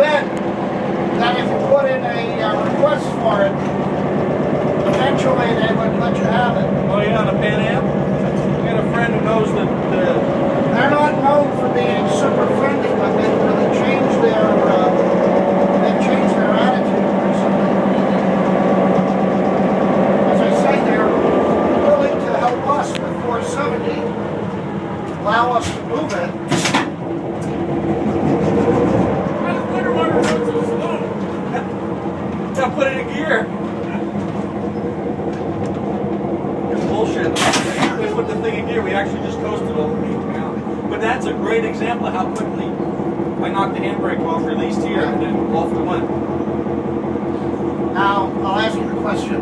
bet that if you put in a request for it, eventually they would let you have it. Oh yeah, on the Pan Am? I got a friend who knows that They're not known for being super friendly, but they've really changed their attitude recently. As I say, they're willing to help us with 470, allow us to move it. I just wonder why we're going so slow. Gotta put it in gear. It's bullshit. We put the thing in gear, we actually just coasted over the county. But that's a great example of how quickly I knocked the handbrake off, released here, and then off we went. Now, I'll ask you the question.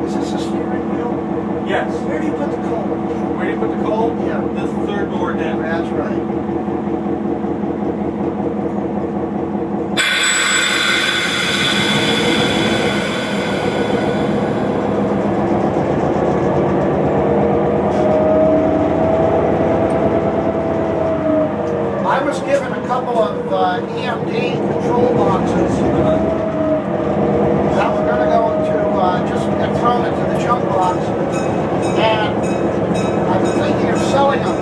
Is this a steering wheel? Yes. Where do you put the coal? Where do you put the coal? Yeah. The third door down. That's right. I was given a couple of EMD control boxes that were going to go into, just get thrown into the junk box. And I'm thinking of selling them.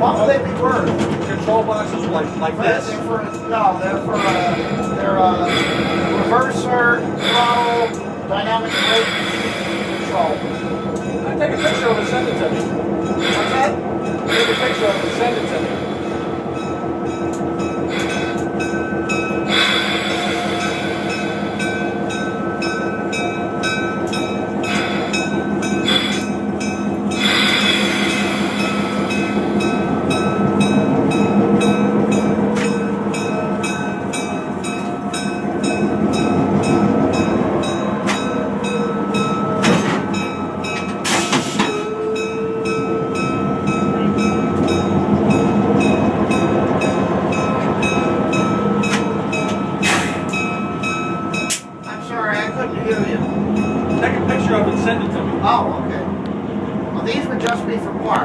What will they be worth? Control boxes like this? They're for reverser, throttle, dynamic brake control. I take a picture of it and send it to me. What's that? Take a picture of it and send it to me. I'm sorry, I couldn't hear you. Take a picture of it and send it to me. Oh, okay. Well, these would just be for parts.